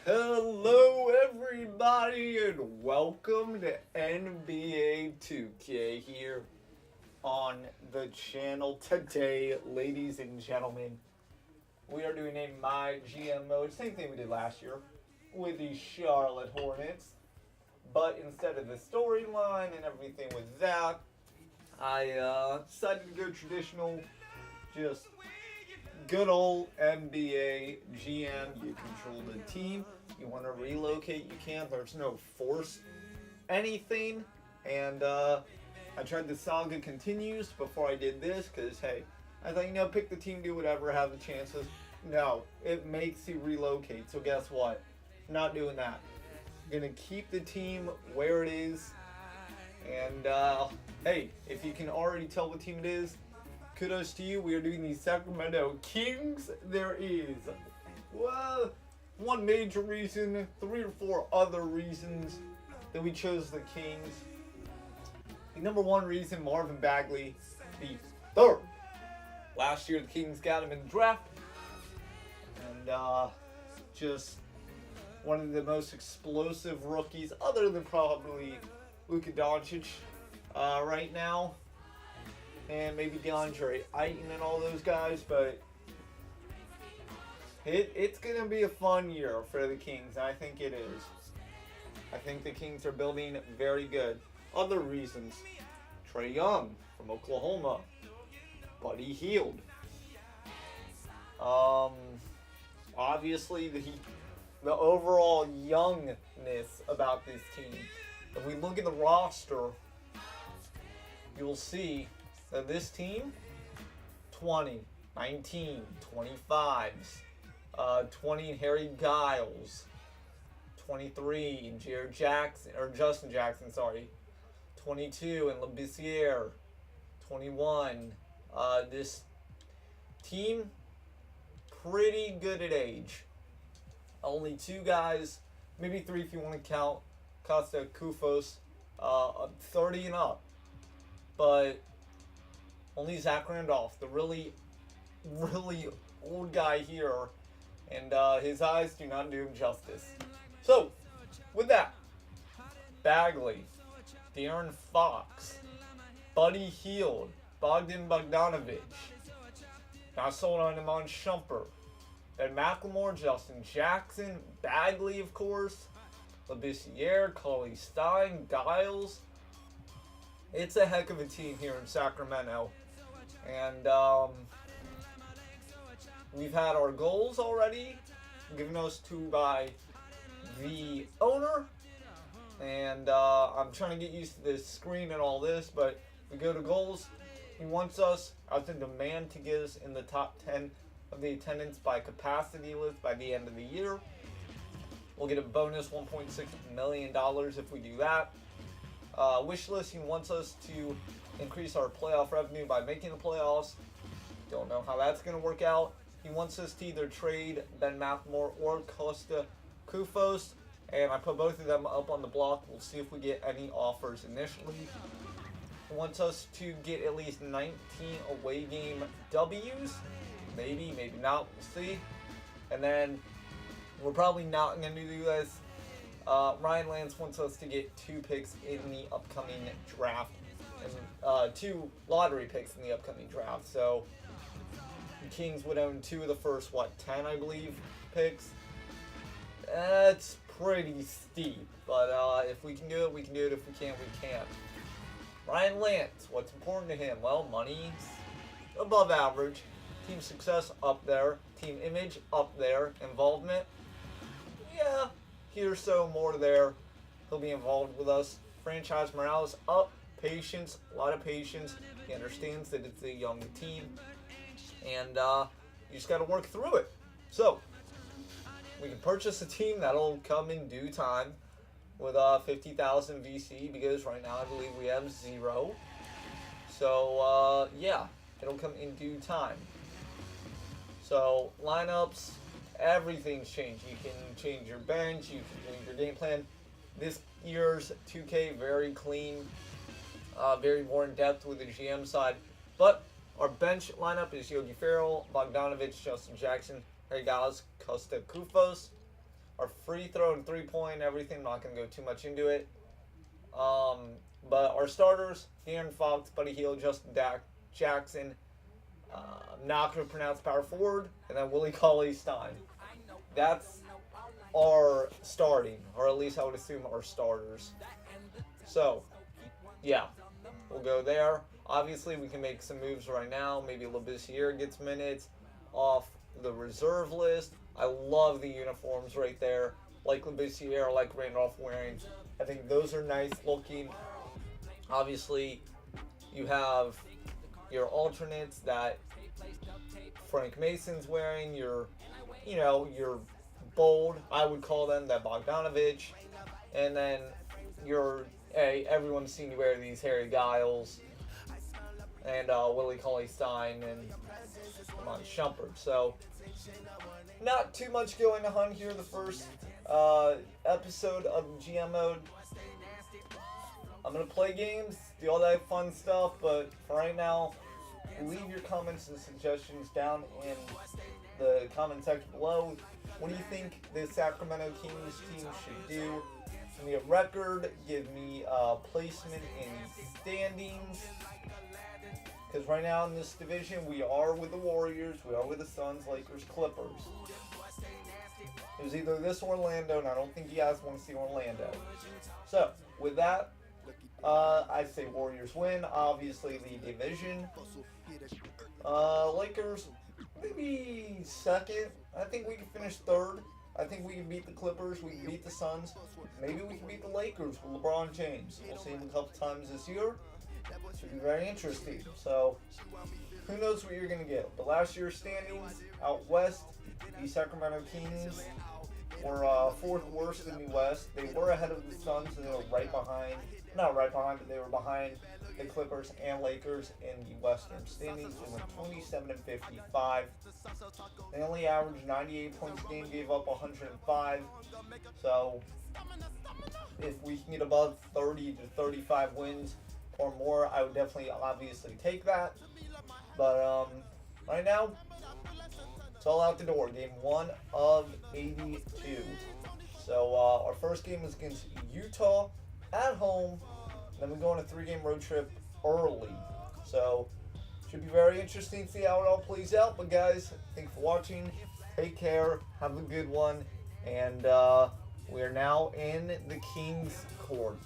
Hello, everybody, and welcome to NBA 2K here on the channel. Today, ladies and gentlemen, we are doing a MyGM mode. Same thing we did last year with the Charlotte Hornets. But instead of the storyline and everything with that, I decided to go traditional, just good old NBA GM. You control the team. You want to relocate, you can. There's no force anything. And I tried the Saga Continues before I did this because, hey, I thought, pick the team, do whatever, have the chances. No, it makes you relocate. So guess what? Not doing that. Gonna keep the team where it is. And hey, if you can already tell what team it is, kudos to you. We are doing the Sacramento Kings. There is, well, one major reason, 3 or 4 other reasons that we chose the Kings. The number one reason, Marvin Bagley, the third. Last year, the Kings got him in the draft. And just one of the most explosive rookies, other than probably Luka Doncic right now. And maybe DeAndre Ayton and all those guys, but it's going to be a fun year for the Kings, and I think it is. I think the Kings are building very good. Other reasons, Trae Young from Oklahoma, Buddy Hield. Obviously, the overall youngness about this team. If we look at the roster, you'll see that this team, 20, 19, 25s, 20 Harry Giles, 23 Jared Jackson, or Justin Jackson, sorry, 22 and Labissiere, 21. This team, pretty good at age. Only 2 guys, maybe 3 if you want to count Costa Kufos, 30 and up. But only Zach Randolph, the really, really old guy here, and his eyes do not do him justice. So, with that, Bagley, De'Aaron Fox, Buddy Hield, Bogdan Bogdanovic, not sold on him on Shumpert, Ben McLemore, Justin Jackson, Bagley, of course, Labissiere, Cauley Stein, Giles. It's a heck of a team here in Sacramento. And we've had our goals already given us to by the owner. And I'm trying to get used to this screen and all this, but we go to goals. He wants us, as a demand, to get us in the top 10 of the attendance by capacity list by the end of the year. We'll get a bonus $1.6 million if we do that. Wish list, he wants us to increase our playoff revenue by making the playoffs. Don't know how that's going to work out. He wants us to either trade Ben McLemore or Costa Kufos, and I put both of them up on the block. We'll see if we get any offers initially. He wants us to get at least 19 away game W's. Maybe, maybe not. We'll see. And then we're probably not going to do this. Ryan Lance wants us to get 2 picks in the upcoming draft, and 2 lottery picks in the upcoming draft. So the Kings would own 2 of the first, 10, I believe, picks. That's pretty steep, but if we can do it, we can do it. If we can't, we can't. Ryan Lance, what's important to him? Well, money's above average. Team success up there. Team image up there. Involvement, yeah, here so more there. He'll be involved with us. Franchise morale is up. Patience, a lot of patience. He understands that it's a young team, and you just got to work through it. So we can purchase a team that'll come in due time with 50,000 VC, because right now I believe we have 0. So yeah, it'll come in due time. So lineups, everything's changed. You can change your bench, you can change your game plan. This year's 2K, very clean, very more in depth with the GM side. But our bench lineup is Yogi Ferrell, Bogdanovic, Justin Jackson, Harry Giles, Costa Kufos. our free throw and 3-point and everything. I'm not going to go too much into it. But our starters, De'Aaron Fox, Buddy Hield, Justin Jackson, not going to pronounce power forward, and then Willie Cauley-Stein. That's our starting, or at least I would assume our starters. So, yeah, we'll go there. Obviously, we can make some moves right now. Maybe Labissiere gets minutes off the reserve list. I love the uniforms right there. Like Labissiere, like Randolph wearing. I think those are nice looking. Obviously, you have your alternates that Frank Mason's wearing. Your bold, I would call them, that Bogdanovich. And then everyone's seen you wear these Harry Giles and Willie Cauley-Stein and Iman Shumpert. So, not too much going on here. The first episode of GM mode. I'm going to play games, do all that fun stuff, but for right now, leave your comments and suggestions down in the comment section below. What do you think the Sacramento Kings team should do? Give me a record, give me placement in standings. Because right now in this division, we are with the Warriors, we are with the Suns, Lakers, Clippers. It was either this or Orlando, and I don't think you guys want to see Orlando. So, with that, I say Warriors win, obviously the division. Lakers, maybe second. I think we can finish third. I think we can beat the Clippers, we can beat the Suns. Maybe we can beat the Lakers with LeBron James. We'll see him a couple times this year. Should be very interesting. So, who knows what you're going to get. But last year's standings out west, the Sacramento Kings were fourth worst in the West. They were ahead of the Suns, and they were right behind. Not right behind, but they were behind the Clippers and Lakers in the Western standings. They went 27-55. They only averaged 98 points a game, gave up 105. So, if we can get above 30 to 35 wins or more, I would definitely, obviously, take that. But right now, it's all out the door. Game 1 of 82. So our first game is against Utah at home. Then we go on a 3-game road trip early. So should be very interesting to see how it all plays out. But guys, thanks for watching. Take care. Have a good one. And we are now in the Kings' court.